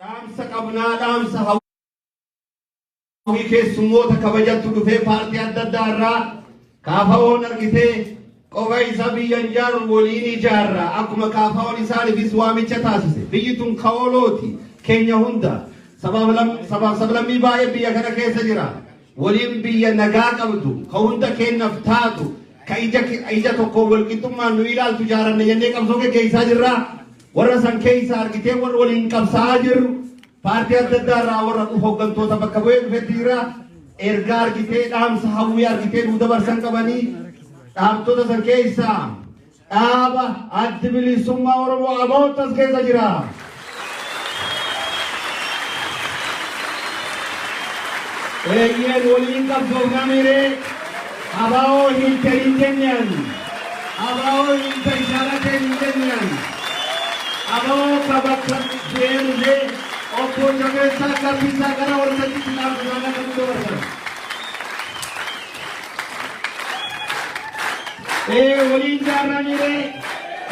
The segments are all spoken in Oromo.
Dhaamsa qabnaa dhaamsa hawwii keessummoota kabajattu dhufee paartii adda addaa irraa kaafaa'oon argitee qofa isa biyyan ijaaru waliin ijaarra akkuma kaafaa'oon isaaniifis waamicha taasise biyyi tun kaolooti keenya hunda sabaaf sablammii baay'ee biyya kana keessa jira waliin biyya nagaa qabdu ka hunda kennaaf taatu ka ija tokko walqixxummaan nu ilaaltu ijaaranne jennee qabsoo geggeessaa jirra. warra san keessa argitee warra waliin qabsaa jiru paartii adda addaa irraa warra hooggantoota bakka bu'ee dhufetti jira ergaa argitee dhaamsa hawwii argitee nu dabarsan qabanii dhaabtota san keessa dhaaba adda bilisummaa Oromoo abootas keessa jira. Eeyyeen waliin qabsoofnamire abaa'oo hin ta'in kennan abaa'oo hin ta'in shaalakee hin kennan. Abang kabakkan dia opo jaga sakar bisa karena orang tadi tidak berada di luar. Wali cara ni le,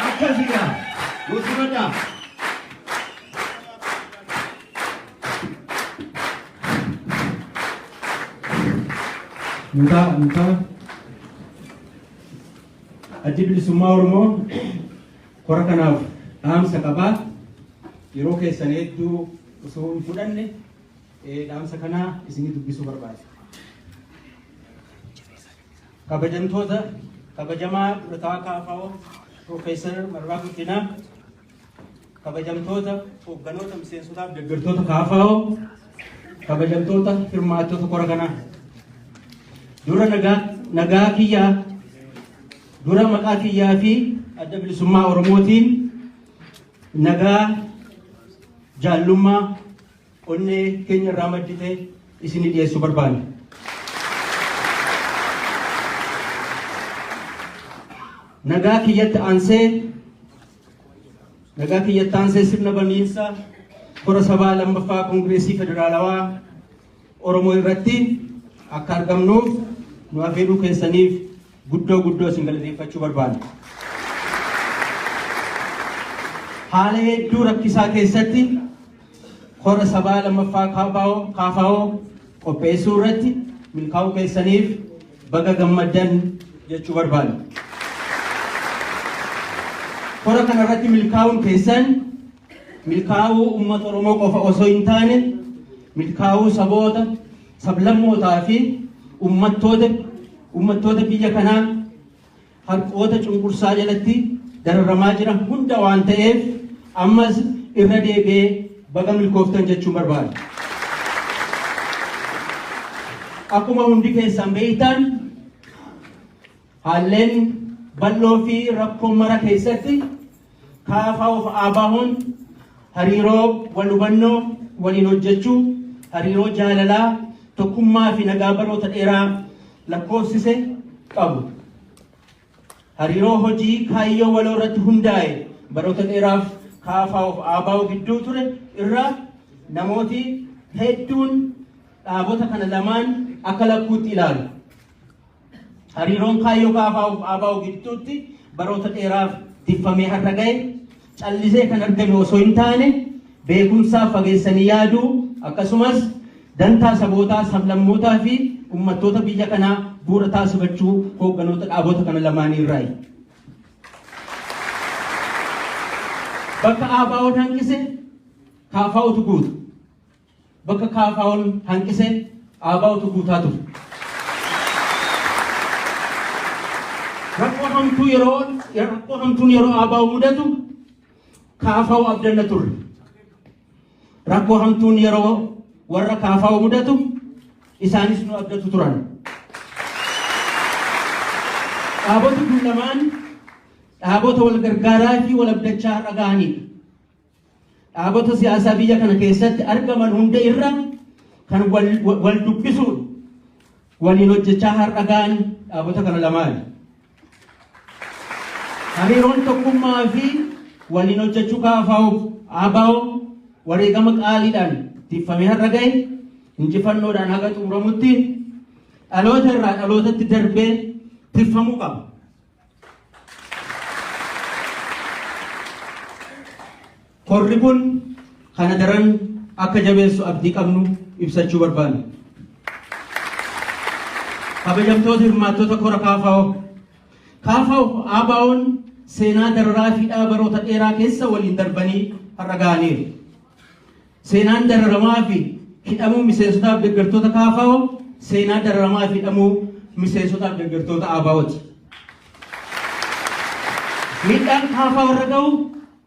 apa sih kan? Musim ada. Muka. Aji beli semua orang korang kenal. Dhaamsa qabaa yeroo keessan hedduu osoo hin fudhanne dhaamsa kana isinii dubbisuu barbaada. Kabajamtoota kabajamaa Durataa Kaafaa'oo Profeesar Marraa Guddinaa, kabajamtoota hoogganoota miseensotaa fi deeggartoota Kaafaa'oo, kabajamtoota hirmaattota kora kanaa. Dura nagaa kiyyaa dura maqaa kiyyaa fi adda bilisummaa Oromootiin nagaa jaallummaa onnee keenya irraa maddite isinii dhiyeessuu barbaanna. Nagaa kiyyatti aansee sirna baniinsa kora sabaa lammaffaa Koongireesii Federaalawaa Oromoo irratti akka argamnuuf nu affeeruu keessaniif guddoo isin galateeffachuu barbaanna. Haala hedduu rakkisaa keessatti kora sabaa lammaffaa Kaafaa'oo qopheessuu irratti milkaa'uu keessaniif baga gammaddan jechuu barbaanna. Kora kana irratti milkaa'uun keessan milkaa'uu uummata Oromoo qofa osoo hin taane milkaa'uu saboota sablammootaa fi uummattoota biyya kanaa harqoota cunqursaa jalatti dararamaa jiran hunda waan ta'eef ammas irra deebi'ee baga milkooftan jechuun barbaada. Akkuma hundi keessan beektan haalleen bal'oo fi rakkoo mara keessatti Kaafaa'oo fi ABO'n hariiroo wal hubannoo waliin hojjechuu hariiroo jaalalaa tokkummaa fi nagaa baroota dheeraa lakkoofsise qabu. Hariiroo hojii kaayyoo waloo irratti hundaa'e baroota dheeraaf Kaafaa'oo fi ABO gidduu ture irraa namooti hedduun dhaabota kana lamaan akka lakkuutti ilaalu. Hariiroon kaayyoo Kaafaa'oo fi ABO gidduutti baroota dheeraaf tifamee har'a ga'e callisee kan argame osoo hin taane beekumsaa fageessanii yaaduu akkasumas dantaa sabootaa sablammootaa fi uummattoota biyya kanaa bu'uura taasifachuu hoogganoota dhaabota kana lamaanii irraayi. Bakka ABO'n hanqise Kaafaa'ootu guuta. Bakka Kaafaa'oon hanqise ABO'tu guutaa ture. Rakkoo hamtuun yeroo ABO mudatu Kaafaa'oo abdanna turre. Rakkoo hamtuun yeroo warra Kaafaa'oo mudatu isaanis nu abdatu turan. Dhaabota kun lamaan dhaabota wal gargaaraa fi wal abdachaa har'a ga'anidha. Dhaabota siyaasaa biyya kana keessatti argaman hunda irra kan wal dubbisuun waliin hojjechaa har'a ga'an dhaabota kana lamaani. Hariiroon tokkummaa fi waliin hojjechuu Kaafaa'oo fi ABO wareegama qaaliidhaan tifamee har'a ga'e injifannoodhaan haga xumuramutti dhaloota irraa dhalootatti darbee tifamuu qaba. Korri kun kana daran akka jabeessu abdii qabnu ibsachuu barbaanna. Kabajamtoota hirmaattota kora KFO ABO'n seenaa dararaa fi baroota dheeraa keessa waliin darbanii har'a ga'aniiru. Seenaan dararamaa fi hidhamuu miseensotaaf deeggartoota KFO seenaa dararamaa fi hidhamuu miseensotaaf deeggartoota ABO'ti. Miidhaan KFO irra ga'u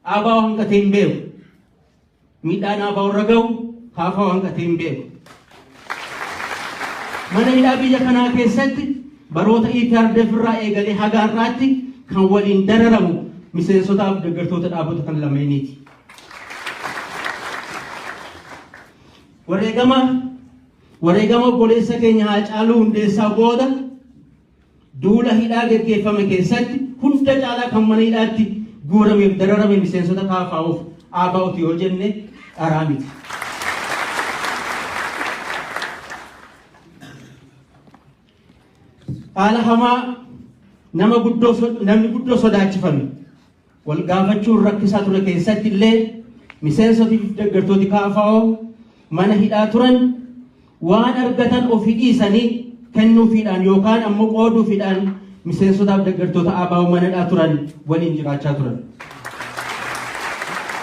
ABO hanqatee hin beeku. Miidhaan ABO irra ga'u KFO hanqatee hin beeku. Mana hidhaa biyya kanaa keessatti baroota EPRDF irraa eegalee haga har'aatti kan waliin dararamu miseensotaaf deeggartoota dhaabota kan lameeniiti. Wareegama obboleessa keenya Haacaaluu Hundeessaa booda duula hidhaa gaggeeffame keessatti hunda caalaa kan mana hidhaatti guurameef dararame miseensota KFO'f ABO'ti yoo jenne dharaa miti. Haala hamaa namni guddoo sodaachifame wal gaafachuun rakkisaa ture keessatti illee miseensotii fi deeggartooti KFO mana hidhaa turan waan argatan ofii dhiisanii kennuufiidhaan yookaan ammoo qooduufiidhaan miseensotaaf deeggartoota ABO mana hidhaa turan waliin jiraachaa turan.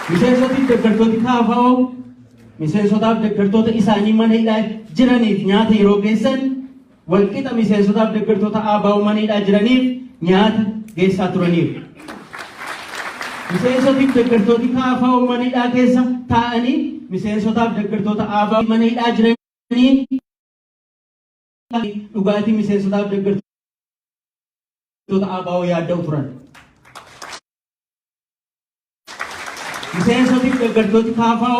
Miseensotii fi deeggartooti KFO miseensotaaf deeggartoota isaanii mana hidhaa jiraniif nyaata yeroo geessan walqixa miseensotaaf deeggartoota ABO mana hidhaa jiraniif nyaata geessaa turaniiru. Miseensotii fi deeggartooti KFO mana hidhaa keessa taa'anii miseensotaaf deeggartoota ABO mana hidhaa jiranii dhugaatii miseensotaaf deeggartoota ABO yaadda'u turan. Miseensotii fi deeggartooti KFO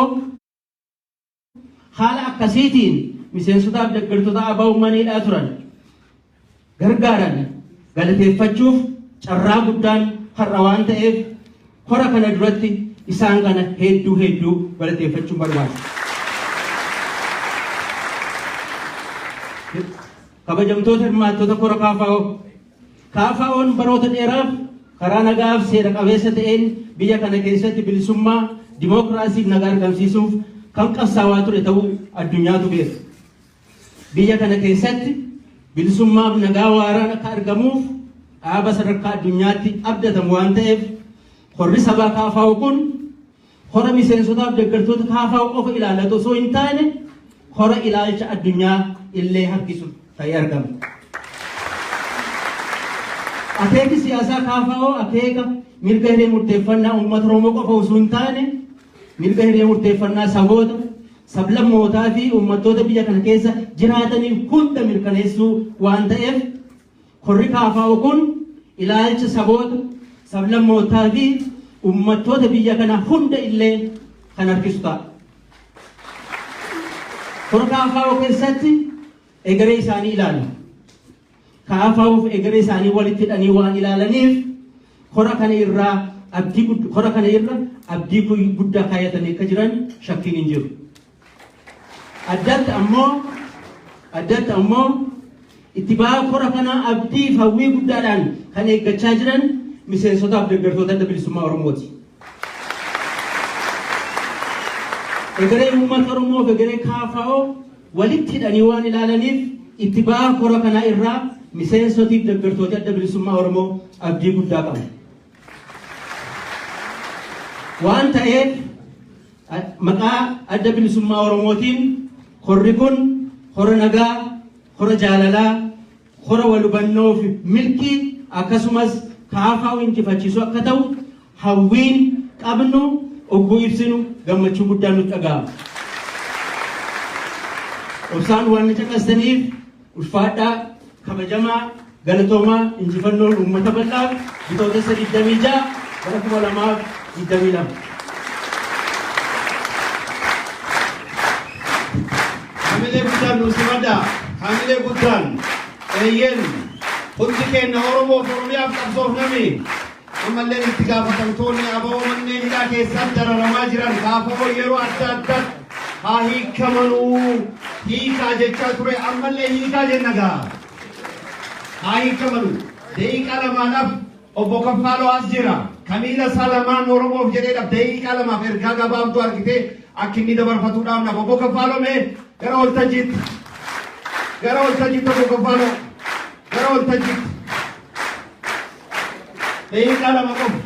haala akkasiitiin miseensotaaf deeggartoota ABO mana hidhaa turan gargaaran galateeffachuuf carraa guddaan har'a waan ta'eef kora kana duratti isaan kana hedduu galateeffachuun barbaada. Kabajamtoota hirmaattota kora KFO'n baroota dheeraaf karaa nagaaf seera qabeessa ta'een biyya kana keessatti bilisummaa dimookiraasiif nagaa argamsiisuuf kan qabsaawaa ture ta'uu addunyaatu beeka. Biyya kana keessatti bilisummaaf nagaa waaraan akka argamuuf dhaaba sadarkaa addunyaatti abdatamu waan ta'eef horri sabaa KFO kun hora miseensotaaf deeggartoota KFO qofa ilaallatu osoo hin taane hora ilaalcha addunyaa illee harkisu ta'ee argama. Akeeki siyaasaa KFO akeeka mirga hiree murteeffannaa uummata Oromoo qofa osoo hin taane mirga hiree murteeffannaa saboota sablammootaa fi uummattoota biyya kana keessa jiraataniif hunda mirkaneessuu waan ta'eef horri KFO kun ilaalcha saboota sablammootaa fi uummattoota biyya kana hunda illee kan harkisu ta'a. Hora KFO keessatti egeree isaanii ilaalu. KFO'f egeree isaanii walitti hidhanii waan ilaalaniif hora kana irra abdii guddaa kaayatanii akka jiran shakkiin hin jiru. Addatti ammoo itti ba'aa hora kana abdii fi hawwii guddaadhaan kan eeggachaa jiran miseensotaaf deeggartoota adda bilisummaa Oromooti. Egeree uummata Oromoof egeree KFO walitti hidhanii waan ilaalaniif itti ba'aa hora kanaa irraa miseensotiif deeggartoota adda bilisummaa Oromoo abdii guddaa qabu. Waan ta'eef maqaa adda bilisummaa Oromootiin horri kun hora nagaa, hora jaalalaa, hora wal hubannoo fi milkii akkasumas KFO injifachiisu akka ta'u hawwiin qabnu ogguu ibsinu gammachuu guddaan nutti dhaga'ama. Obsaan waan nu caqastaniif ulfaadhaa kabajamaa galatoomaa injifannoon uummata bal'aaf bitootessa 26 bara 2022. Hamilee guddaan nu simadha. Hamilee guddaan eeyyen hundi keenya Oromoof Oromiyaaf qabsoof nami ammallee itti gaafatamtoonni ABO manneen hidhaa keessatti dararamaa jiran KFO yeroo adda addaatti haa hiikamanuu hiikaa jechaa ture ammallee hiikaa jenna gaa haa hiikamanuu deeqaa lamaadhaaf obbo Kaffaaloo as jira kamiila salamaan Oromoof jedhee daqiiqaa lamaaf ergaa gabaabduu argitee akka inni dabarfatuudhaaf na obbo Kaffaalomee gara waltajjiitti obbo Kaffaaloo gara waltajjiitti daqiiqaa lama qofa.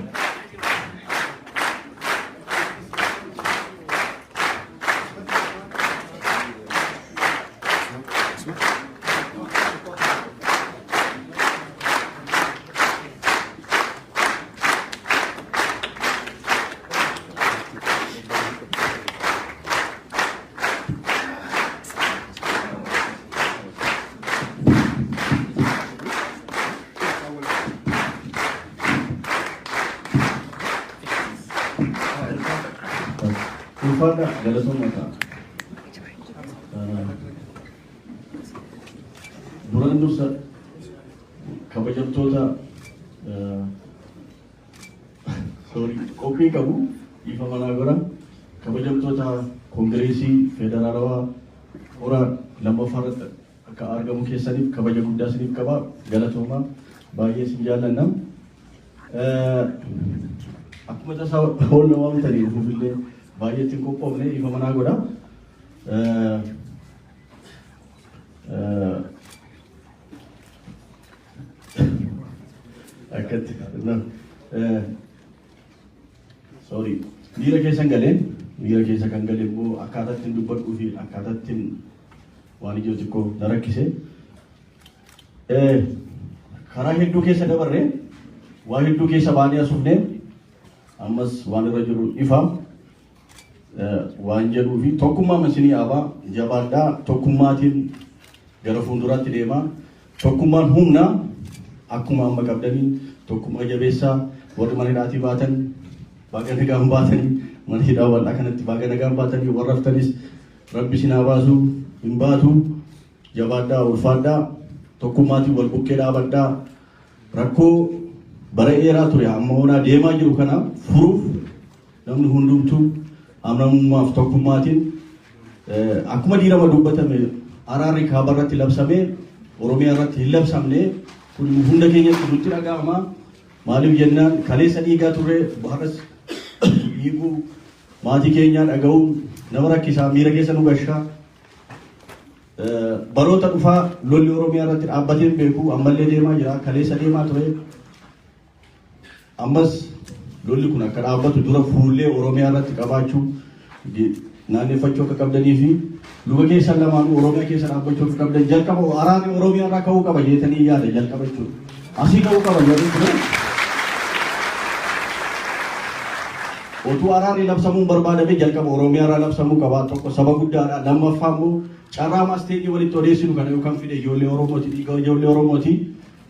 Ulfaadha galatoomata duraan dursa kabajamtoota qophii qabu ifa manaa godha kabajamtoota koongireesii federaalawaa hora lammaffaarratti akka argamu keessaniif kabaja guddaa isiniif qaba galatoomaa baay'ee isin jaallanna akkuma tasaa oolna waamtanii dhufuufillee baay'eetiin qophoofne ifa manaa godha. Akkatti sorry miira keessan galeen miira keessa kan galee immoo akkaataatti dubbadhuu fi akkaataatti waan ijoo xiqqoo na rakkise karaa hedduu keessa dabarree waa hedduu keessa baanee asufnee ammas waan irra jiru ifa waan jedhuu fi tokkummaa masinii abaa jabaadhaa tokkummaatiin gara fuulduraatti deemaa tokkummaan humna akkuma amma qabdanii tokkummaa jabeessaa warri mana hidhaatii baatan baga nagaan baatanii mana hidhaa wal'aa kanatti baga nagaan baatanii warra haftanis rabbi sinaa baasuu hin baatu jabaadhaa ulfaadhaa tokkummaatiin wal bukkee dhaabadhaa rakkoo bara dheeraa ture amma onaa deemaa jiru kana furuuf namni hundumtuu amnamummaaf tokkummaatiin akkuma diirama dubbatame araarri kaabarratti labsamee Oromiyaa irratti hin labsamne kun hunda keenyatti nutti dhaga'ama maaliif jennaan kaleessa dhiigaa turre baharas dhiiguu maatii keenyaa dhaga'uun nama rakkisaa miira keessa nu gashaa baroota dhufaa lolli Oromiyaa irratti dhaabbateen beeku ammallee deemaa jira kaleessa deemaa ture ammas lolli kun akka dhaabbatu dura fuullee Oromiyaa irratti qabaachuu naanneffachuu akka qabdanii fi luba keessan lamaan Oromiyaa keessa dhaabbachuu akka qabdan jalqaba araarri Oromiyaa irraa ka'uu qaba jettanii yaada jalqaba jechuudha. Asii ka'uu qaba jedhu ture. Otuu araarri labsamuun barbaadame jalqaba Oromiyaa irraa labsamuu qaba tokko saba guddaadha lammaffaa immoo carraa maasteetii walitti odeessinu kana yookaan fide ijoollee Oromooti dhiiga ijoollee Oromooti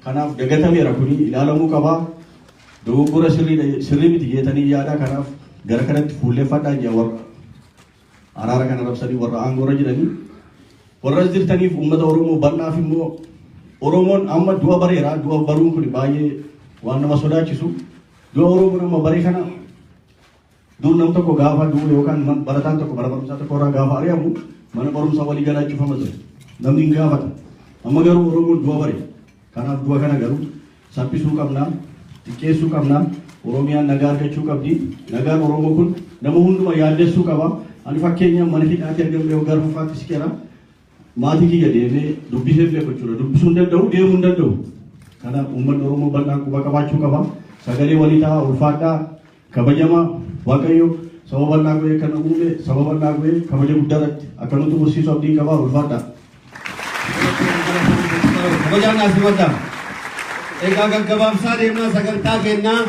kanaaf dagatameera kuni ilaalamuu qaba. Dogoggora sirrii miti jettanii yaada kanaaf gara kanatti fuulleeffadhaa jira warra araara kana labsanii warra aangoorra jiranii warra jirtaniif uummata Oromoo bal'aaf immoo Oromoon amma du'a bareera du'a baruun kun baay'ee waan nama sodaachisu du'a Oromoon amma baree kana dur nam tokko gaafa du'u yookaan barataan tokko bara barumsaa tokko irraa gaafa ari'amu mana barumsaa walii galaa cufama ture namni hin gaafata amma garuu Oromoon du'a bare kanaaf du'a kana garuu saphisuu qabnaa xiqqeessuu qabnaa Oromiyaan nagaa argachuu qabdi nagaan Oromoo kun nama hunduma yaaddessuu qaba ani fakkeenyaaf mana hidhaatti argamne waggaa dhufaatti siqeera maatii kiyya deemee dubbisee beeku jechuudha dubbisuu hin danda'u deemuu hin danda'u kanaaf uummanni Oromoo bal'aan quba qabaachuu qaba sagalee walii ta'aa ulfaadhaa kabajamaa Waaqayyo saba bal'aa go'ee kana uume saba bal'aa go'ee kabaja guddaarratti akka nuti barsiisu abdii qabaa ulfaadhaa. Kabajaan asii waddaa. Egaa gaggabaabsaa deemnaa sagantaa kennaa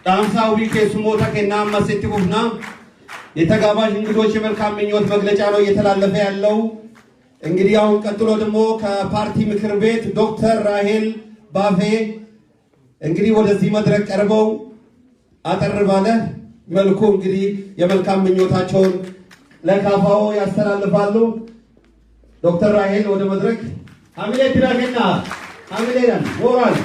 dhaamsaa ubii keessummoota kennaa ammas itti fufnaa የተጋባዥ እንግዶች የመልካም ምኞት መግለጫ ነው እየተላለፈ ያለው። እንግዲህ አሁን ቀጥሎ ደግሞ ከፓርቲ ምክር ቤት ዶክተር ራሄል ባፌ እንግዲህ ወደዚህ መድረክ ቀርበው አጠር ባለ መልኩ እንግዲህ የመልካም ምኞታቸውን ለካፋው ያስተላልፋሉ። ዶክተር ራሄል ወደ መድረክ ሐሚሌ ትራገና ሐሚሌን ሞራል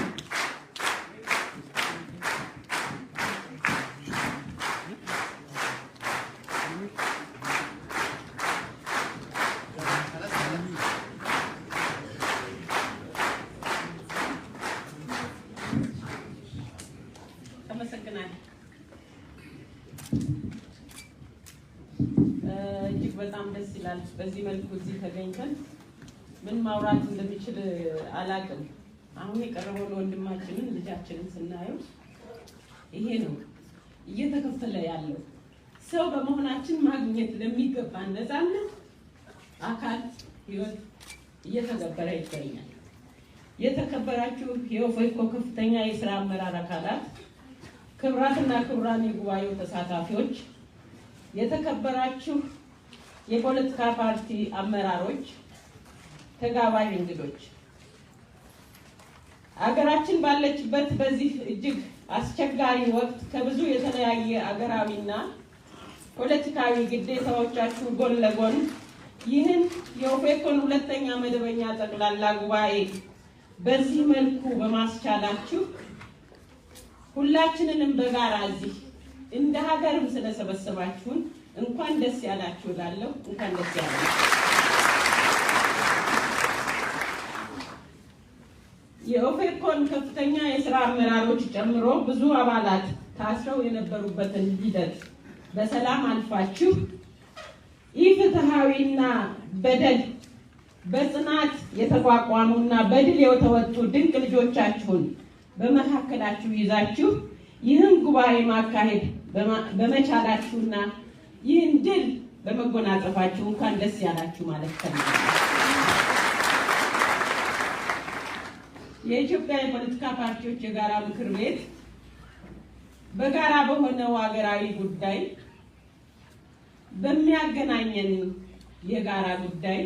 እጅግ በጣም ደስ ይላል። በዚህ መልኩ እዚህ ተገኝተን ምን ማውራት እንደሚችል አላቅም። አሁን የቀረበው ለወንድማችንን ልጃችንን ስናየው ይሄ ነው እየተከፈለ ያለው ሰው በመሆናችን ማግኘት ለሚገባን ነፃነት አካል ህይወት እየተገበረ ይገኛል። የተከበራችሁ የኦፌኮ ከፍተኛ የሥራ አመራር አካላት፣ ክቡራትና ክቡራን የጉባኤው ተሳታፊዎች፣ የተከበራችሁ የፖለቲካ ፓርቲ አመራሮች፣ ተጋባዥ እንግዶች፣ አገራችን ባለችበት በዚህ እጅግ አስቸጋሪ ወቅት ከብዙ የተለያየ አገራዊና ፖለቲካዊ ግዴታዎቻችሁ ጎን ለጎን ይህን የኦፌኮን ሁለተኛ መደበኛ ጠቅላላ ጉባኤ በዚህ መልኩ በማስቻላችሁ ሁላችንንም በጋራ እዚህ እንደ ሀገርም ስለሰበሰባችሁን እንኳን ደስ ያላችሁ እላለሁ። እንኳን ደስ ያላችሁ። የኦፌኮን ከፍተኛ የሥራ አመራሮች ጨምሮ ብዙ አባላት ታስረው የነበሩበትን ሂደት በሰላም አልፋችሁ ኢፍትሃዊና በደል በጽናት የተቋቋሙና በድል የተወጡ ድንቅ ልጆቻችሁን በመካከላችሁ ይዛችሁ ይህን ጉባኤ ማካሄድ በመቻላችሁና ይህን ድል በመጎናጸፋችሁ እንኳን ደስ ያላችሁ ማለት ፈልጋለሁ። የኢትዮጵያ የፖለቲካ ፓርቲዎች የጋራ ምክር ቤት በጋራ በሆነው ሀገራዊ ጉዳይ በሚያገናኘን የጋራ ጉዳይ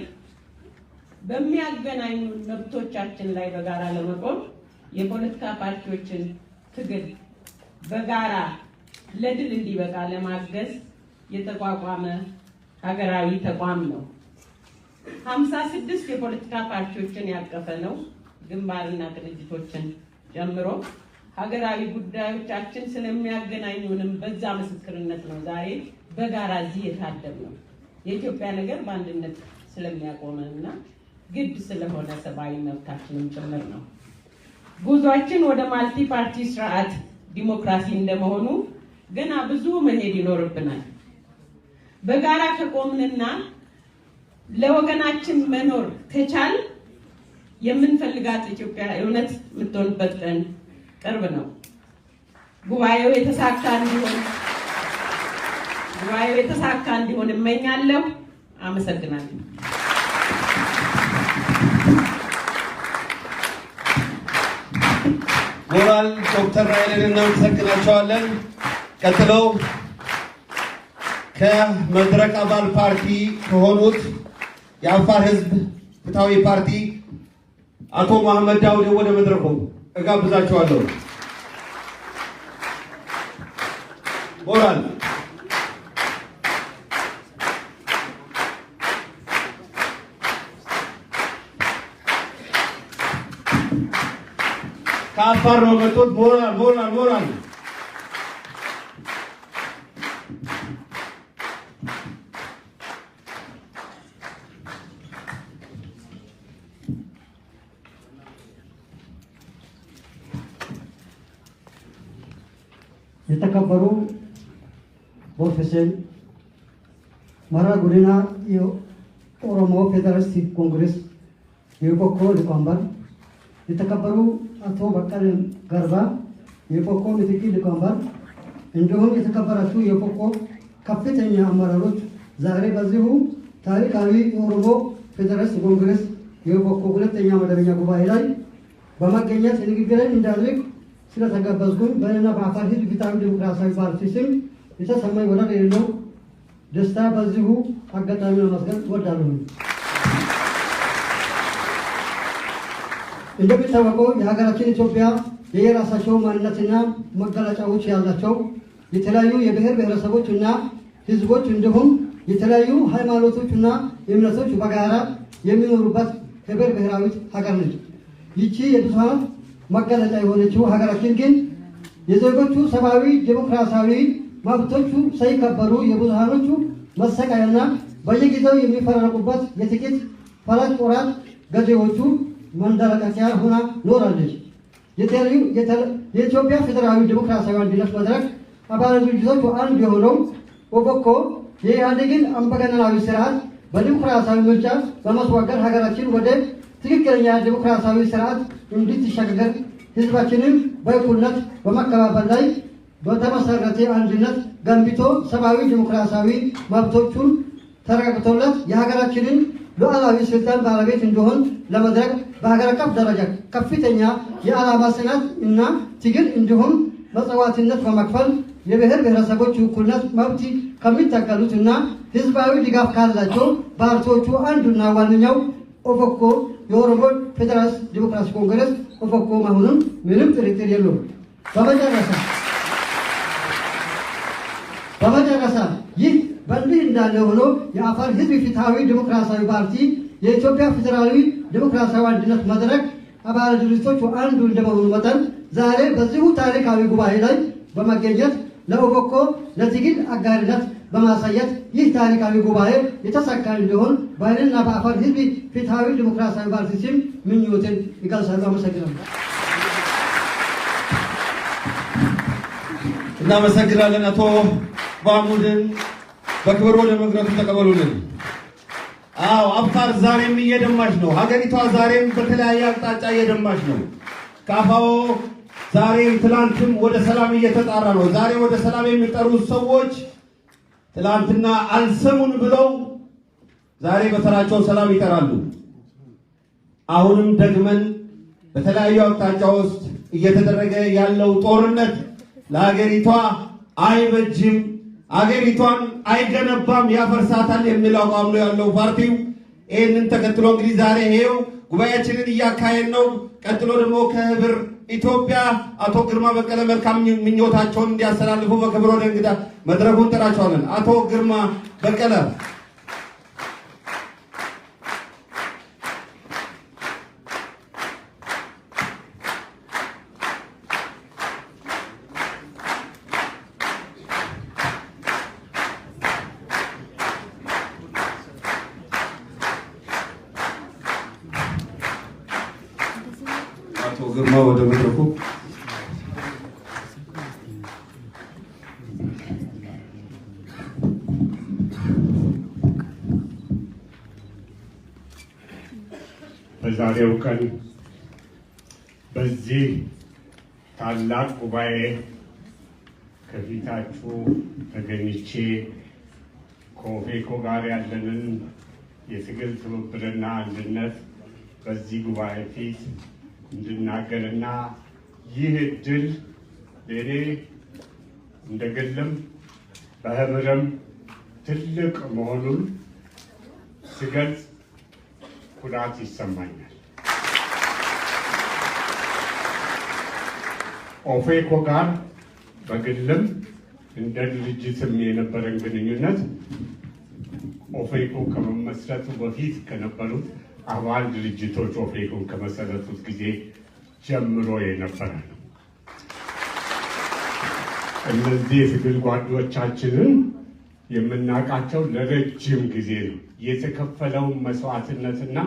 በሚያገናኙ መብቶቻችን ላይ በጋራ ለመቆም የፖለቲካ ፓርቲዎችን ትግል በጋራ ለድል እንዲበቃ ለማገዝ የተቋቋመ ሀገራዊ ተቋም ነው። 56 የፖለቲካ ፓርቲዎችን ያቀፈ ነው። ግንባርና ቅንጅቶችን ጨምሮ ሀገራዊ ጉዳዮቻችን ስለሚያገናኙንም በዛ ምስክርነት ነው ዛሬ በጋራ እዚህ የታደምነው። የኢትዮጵያ ነገር በአንድነት ስለሚያቆመንና ግድ ስለሆነ ሰብአዊ መብታችንም ጭምር ነው። ጉዟችን ወደ ማልቲ ፓርቲ ስርዓት ዲሞክራሲ እንደመሆኑ ገና ብዙ መሄድ ይኖርብናል። በጋራ ከቆምንና ለወገናችን መኖር ከቻል የምንፈልጋት ኢትዮጵያ እውነት የምትሆንበት ቀን ቅርብ ነው። ጉባኤው የተሳካ እንዲሆን እመኛለሁ። አመሰግናለሁ። ሞራል ዶክተር ራይልን እናመሰግናቸዋለን። ቀጥለው ከመድረክ አባል ፓርቲ ከሆኑት የአፋር ህዝብ ፍትሃዊ ፓርቲ አቶ መሐመድ ዳውድ ወደ መድረኩ እጋብዛቸዋለሁ። ሞራል ከአፋር ነው መጥቶት። ሞራል የተከበሩ ፕሮፌሰር መረራ ጉዲና የኦሮሞ ፌዴራሊስት ኮንግሬስ የኦፌኮ ሊቀመንበር፣ የተከበሩ አቶ በቀለ ገርባ የኦፌኮ ምክትል ሊቀመንበር፣ እንዲሁም የተከበራችሁ የኦፌኮ ከፍተኛ አመራሮች ዛሬ በዚሁ ታሪካዊ የኦሮሞ ፌዴራሊስት ኮንግሬስ የኦፌኮ ሁለተኛ መደበኛ ጉባኤ ላይ በመገኘት ንግግርን እንዳድርግ ስለተጋበዝኩኝ በእኔና በአፋር ህዝብ ፍትሃዊ ዲሞክራሲያዊ ፓርቲ ስም የተሰማኝ ወደር የሌለው ደስታ በዚሁ አጋጣሚ ለማመስገን እወዳለሁ። እንደሚታወቀው የሀገራችን ኢትዮጵያ የየራሳቸው ማንነትና መገለጫዎች ያላቸው የተለያዩ የብሔር ብሔረሰቦች እና ህዝቦች እንዲሁም የተለያዩ ሃይማኖቶችና እምነቶች በጋራ የሚኖሩበት ህብረ ብሔራዊት ሀገር ነች። ይቺ የብዙሃን መገለጫ የሆነችው ሀገራችን ግን የዜጎቹ ሰብአዊ ዲሞክራሲያዊ መብቶቹ ሳይከበሩ የብዙሃኖቹ መሰቃየና በየጊዜው የሚፈራረቁበት የጥቂት ፈላጭ ቆራጭ ገዢዎቹ መንደረቀቂያ ሆና ኖራለች። የኢትዮጵያ ፌዴራላዊ ዲሞክራሲያዊ አንድነት መድረክ አባል ድርጅቶች አንዱ የሆነው ኦፌኮ የኢህአዴግን አምባገነናዊ ስርዓት በዲሞክራሲያዊ ምርጫ በማስወገድ ሀገራችን ወደ ትክክለኛ ዲሞክራሲያዊ ስርዓት እንድትሸጋገር ህዝባችንም በእኩልነት በመከባበር ላይ በተመሰረተ አንድነት ገንብቶ ሰብአዊ ዲሞክራሲያዊ መብቶቹን ተረጋግጦለት የሀገራችንን ሉዓላዊ ስልጣን ባለቤት እንዲሆን ለመድረግ በሀገር አቀፍ ደረጃ ከፍተኛ የዓላማ ጽናት እና ትግል እንዲሁም መስዋዕትነት በመክፈል የብሔር ብሔረሰቦች እኩልነት መብት ከሚታገሉትና ህዝባዊ ድጋፍ ካላቸው ፓርቲዎቹ አንዱና ዋነኛው ኦፌኮ የኦሮሞ ፌዴራሊስት ዲሞክራሲ ኮንግረስ ኦፌኮ መሆኑን ምንም ጥርጥር የለውም። በመጨረሻ ይህ በእንዲህ እንዳለ ሆኖ የአፋር ህዝብ ፍትሃዊ ዲሞክራሲያዊ ፓርቲ የኢትዮጵያ ፌዴራላዊ ዲሞክራሲያዊ አንድነት መድረክ አባል ድርጅቶች አንዱ እንደመሆኑ መጠን ዛሬ በዚሁ ታሪካዊ ጉባኤ ላይ በመገኘት ለኦፌኮ ለትግል አጋርነት በማሳየት ይህ ታሪካዊ ጉባኤ የተሳካ እንዲሆን በእኔና በአፋር ህዝብ ፍትሃዊ ዲሞክራሲያዊ ፓርቲ ስም ምኞትን ይገልጻሉ። አመሰግናለሁ። እናመሰግናለን። አቶ ማሙድን በክብር ወደ መድረኩ ተቀበሉልን። አዎ አፋር ዛሬም እየደማች ነው። ሀገሪቷ ዛሬም በተለያየ አቅጣጫ እየደማች ነው። ካፋው ዛሬ ትላንትም ወደ ሰላም እየተጣራ ነው። ዛሬ ወደ ሰላም የሚጠሩ ሰዎች ትላንትና አልሰሙን ብለው ዛሬ በተራቸው ሰላም ይጠራሉ። አሁንም ደግመን በተለያዩ አቅጣጫ ውስጥ እየተደረገ ያለው ጦርነት ለሀገሪቷ አይበጅም፣ ሀገሪቷን አይገነባም፣ ያፈርሳታል የሚል አቋም ነው ያለው ፓርቲው። ይህንን ተከትሎ እንግዲህ ዛሬ ይሄው ጉባኤያችንን እያካሄድ ነው። ቀጥሎ ደግሞ ከህብር ኢትዮጵያ አቶ ግርማ በቀለ መልካም ምኞታቸውን እንዲያስተላልፉ በክብር ወደ እንግዳ መድረኩን ጠራቸዋለን። አቶ ግርማ በቀለ ግርማ ወደ መድረኩ። በዛሬው ቀን በዚህ ታላቅ ጉባኤ ከፊታችሁ ተገኝቼ ከኦፌኮ ጋር ያለንን የትግል ትብብርና አንድነት በዚህ ጉባኤ ፊት እንድናገርና ይህ እድል ለእኔ እንደ ግልም በህብርም ትልቅ መሆኑን ስገልጽ ኩራት ይሰማኛል። ኦፌኮ ጋር በግልም እንደ ድርጅትም የነበረን ግንኙነት ኦፌኮ ከመመስረቱ በፊት ከነበሩት አባል ድርጅቶች ኦፌኮን ከመሰረቱት ጊዜ ጀምሮ የነበረ ነው። እነዚህ የትግል ጓዶቻችንን የምናውቃቸው ለረጅም ጊዜ ነው። የተከፈለውን መስዋዕትነትና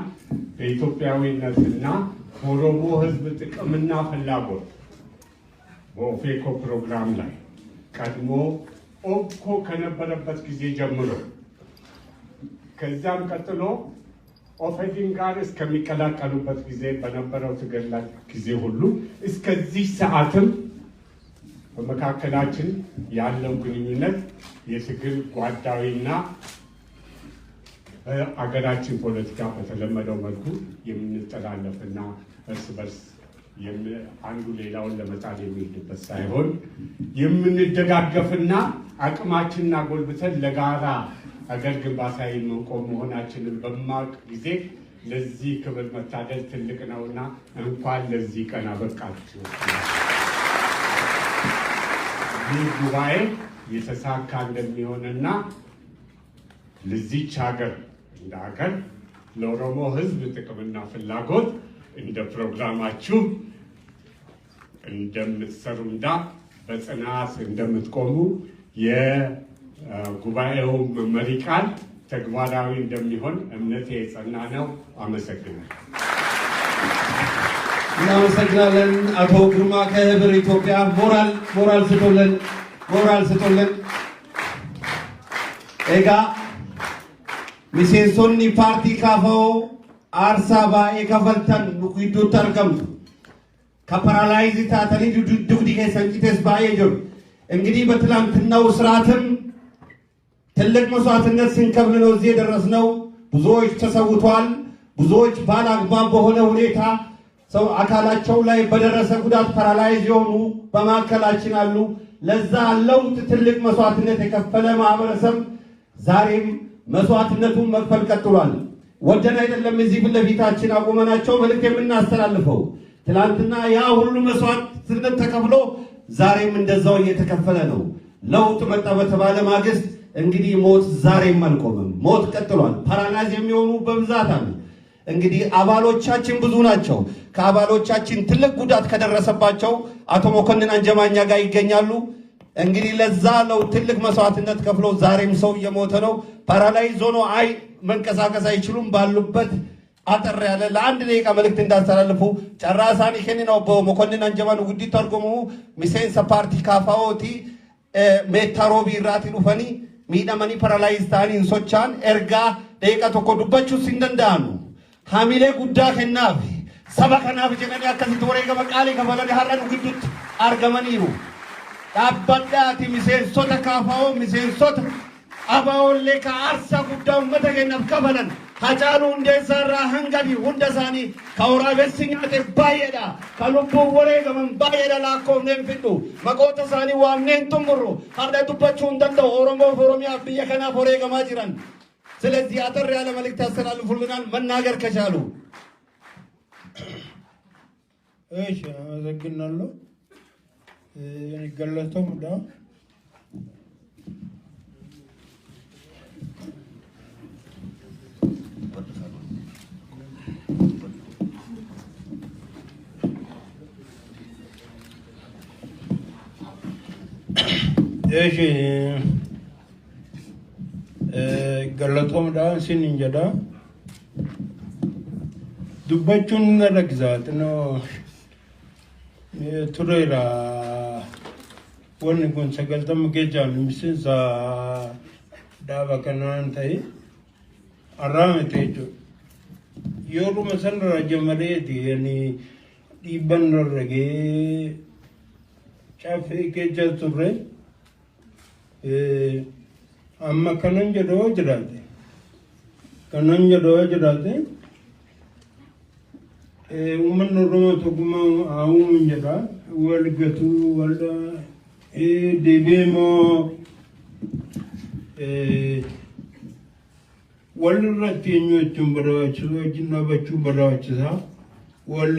በኢትዮጵያዊነትና በኦሮሞ ሕዝብ ጥቅምና ፍላጎት በኦፌኮ ፕሮግራም ላይ ቀድሞ ኦብኮ ከነበረበት ጊዜ ጀምሮ ከዛም ቀጥሎ ኦፌኮን ጋር እስከሚቀላቀሉበት ጊዜ በነበረው ትግል ላይ ጊዜ ሁሉ እስከዚህ ሰዓትም በመካከላችን ያለው ግንኙነት የትግል ጓዳዊና በአገራችን ፖለቲካ በተለመደው መልኩ የምንጠላለፍና እርስ በርስ አንዱ ሌላውን ለመጣል የሚሄድበት ሳይሆን የምንደጋገፍና አቅማችንን አጎልብተን ለጋራ አገር ግንባታ የምንቆም መሆናችንን በማወቅ ጊዜ ለዚህ ክብር መታደል ትልቅ ነውና እንኳን ለዚህ ቀን አበቃችሁ። ይህ ጉባኤ የተሳካ እንደሚሆንና ለዚች ሀገር እንደ ሀገር ለኦሮሞ ሕዝብ ጥቅምና ፍላጎት እንደ ፕሮግራማችሁ እንደምትሰሩና በጽናት እንደምትቆሙ የጉባኤው መሪ ቃል ተግባራዊ እንደሚሆን እምነቴ የጸና ነው። አመሰግናለሁ። እናመሰግናለን። አቶ ግርማ ከህብር ኢትዮጵያ ሞራል ስጡልን። Ega miseensonni paartii kaafoo aarsaa baay'ee kafaltan gidduutti argamtu. ከፓራላይዝ ታተኒ ዱግዲ ከሰንጭቴስ ባየጆር እንግዲህ በትላንትናው ስርዓትም ትልቅ መስዋዕትነት ስንከፍል ነው እዚህ የደረስነው። ብዙዎች ተሰውቷል። ብዙዎች ባላግባብ በሆነ ሁኔታ ሰው አካላቸው ላይ በደረሰ ጉዳት ፓራላይዝ የሆኑ በማከላችን አሉ። ለዛ ለውጥ ትልቅ መስዋዕትነት የከፈለ ማህበረሰብ ዛሬም መስዋዕትነቱን መክፈል ቀጥሏል። ወደን አይደለም እዚህ ፊት ለፊታችን አቁመናቸው መልእክት የምናስተላልፈው። ትላንትና ያ ሁሉ መስዋዕትነት ተከፍሎ ዛሬም እንደዛው እየተከፈለ ነው። ለውጥ መጣ በተባለ ማግስት እንግዲህ ሞት ዛሬም አልቆመም። ሞት ቀጥሏል። ፓራላይዝ የሚሆኑ በብዛት አሉ። እንግዲህ አባሎቻችን ብዙ ናቸው። ከአባሎቻችን ትልቅ ጉዳት ከደረሰባቸው አቶ መኮንን አንጀማኛ ጋር ይገኛሉ። እንግዲህ ለዛ ለውጥ ትልቅ መስዋዕትነት ከፍሎ ዛሬም ሰው እየሞተ ነው። ፓራላይዝ ሆኖ መንቀሳቀስ አይችሉም። ባሉበት አጠር ያለ ለአንድ ደቂቃ መልእክት እንዳስተላልፉ ጨራሳን ይሄን ነው በመኮንን አንጀማን ውዲ ተርጎሙ ሚሴንስ ፓርቲ ካፋዎቲ ሜታሮቢ ራቲ ዱፈኒ ሚዳማኒ ፓራላይዝ ታኒ እንሶቻን ኤርጋ ደቂቃ ተኮ ዱባቹ ሲንደንዳኑ ሐሚሌ ጉዳ ከናፍ ሰበከናፍ ጀነኒ አከሲት ወሬ ገመቃሌ ከፈለደ ሐረን ግዱት አርገመኒሩ ዳባዳቲ ሚሴንሶተ ካፋኦ ሚሴንሶተ አባውሌ ከአርሳ ጉዳው መተገነፍ ከፈለን ሀጫሉ እንደሰራ ህንገቢ ሁንደሳኒ ከውራ በስኛቴ ባየዳ ከሉቡ ወሬ ገመን ባየዳ ላኮ ነንፍዱ መቆተ ሳኒ ዋምኔን ቱምሩ ሀደ ዱበቹ እንደንደው ኦሮሞ ኦሮሚያ በየከና ወሬ ገማ ጅራን ስለዚህ አጠር ያለ መልእክት ያስተላልፉልናል መናገር ከቻሉ። እሺ አመሰግናለሁ። ገለቶም ዳ እሺ ገለቶም ዳ ሲንጀዳ ዱበቹን ረግዛት ነው ቱሬራ ወን ጉን ሰገልተም ገጃን ሚስንሳ ዳባ ከናን ታይ አራመቴጆ yoru masan rajamare di yani iban rage chafe ke jature amma kanan jado jirate umman romo to kuma aum jada wal gatu wala debemo ወልራ ቴኞቹን በራዎች ናባቹ በራዎችዛ ወል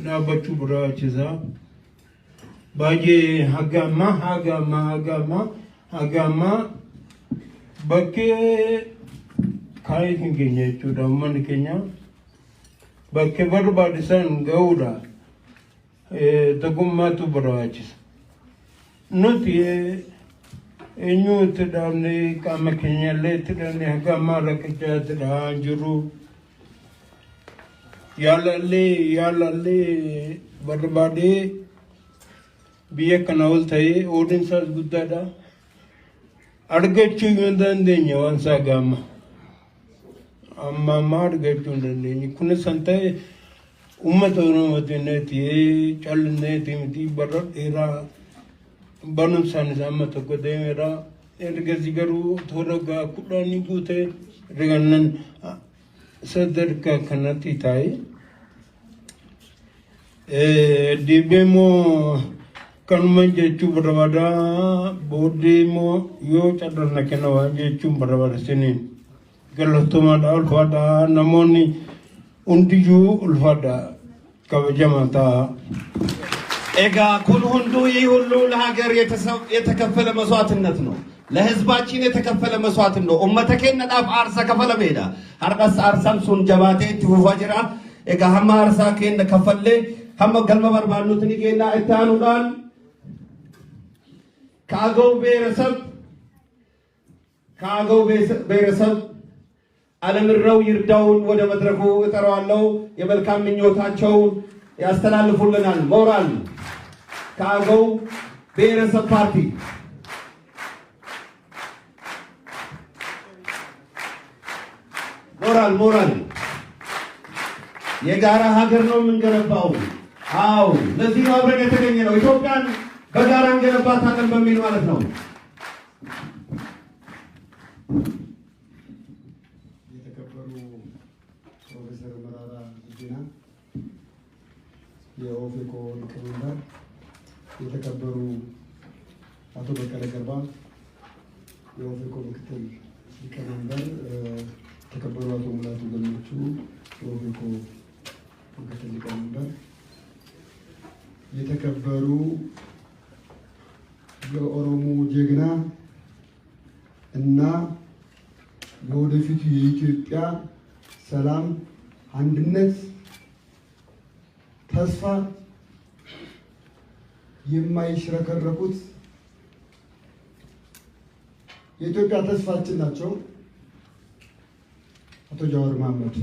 ናባቹ በራዎችዛ ባጄ ሀጋማ በኬ ካይ ክንገኘቹ ደመን ከኛ በኬ በርባድሰን ገውዳ ተጉማቱ በራዎችስ ኑት eenyu itti dhaabnee qaama keenyallee itti dhaabnee hanga ammaa rakkachaa itti dhahaa jiru. Yaalallee barbaadee biyya kana ol ta'ee oodiinsaas guddaadha. Argachuu hin dandeenye waan isaa gaama. Amma argachuu hin dandeenye. Kunis kan ta'e uummata Oromootiineeti callineeti miti bara dheeraa banum sanis amma tokko deemera ergasi garuu toraga kudhanii guute regannan sadarkaa kanatti taa'e deebi'eemoo kanuma jechuu barbaada booddeemoo yoo carraan kenna waan jechuun barbaada siniin galatomaadha ulfaadha namoonni hundiyyuu ulfaadha kabajamaa ta'a. ኤጋ ኩል ሁንዱ ይህ ሁሉ ለሀገር የተከፈለ መስዋዕትነት ነው። ለህዝባችን የተከፈለ መስዋዕትነት ነው። ኡመተከን ነዳፍ አርሳ ከፈለ ሜዳ አርቀስ አርሳም ሱን ጀባቴ ትፉፋጅራ ኤጋ ሀማ አርሳ ከን ከፈለ ሀማ ገልመ በርባኑት ንጌና እታኑዳን ከአገው ብሔረሰብ አለምረው ይርዳውን ወደ መድረኩ እጠራዋለሁ። የመልካም ምኞታቸውን ያስተላልፉልናል። ሞራል ከአገው ብሔረሰብ ፓርቲ ሞራል የጋራ ሀገር ነው የምንገነባው። አዎ ለዚህ ነው አብረን የተገኘ ነው። ኢትዮጵያን በጋራ እንገነባታለን በሚል ማለት ነው። የተከበሩ ፕሮፌሰር መራራ ጉዲና የኦፌኮ ሊቀመንበር፣ የተከበሩ አቶ በቀለ ገርባ የኦፌኮ ምክትል ሊቀመንበር፣ የተከበሩ አቶ ሙላቱ ገመቹ የኦፌኮ ምክትል ሊቀመንበር፣ የተከበሩ የኦሮሞ ጀግና እና ለወደፊቱ የኢትዮጵያ ሰላም፣ አንድነት፣ ተስፋ የማይሽረከረኩት የኢትዮጵያ ተስፋችን ናቸው አቶ ጃዋር መሐመድ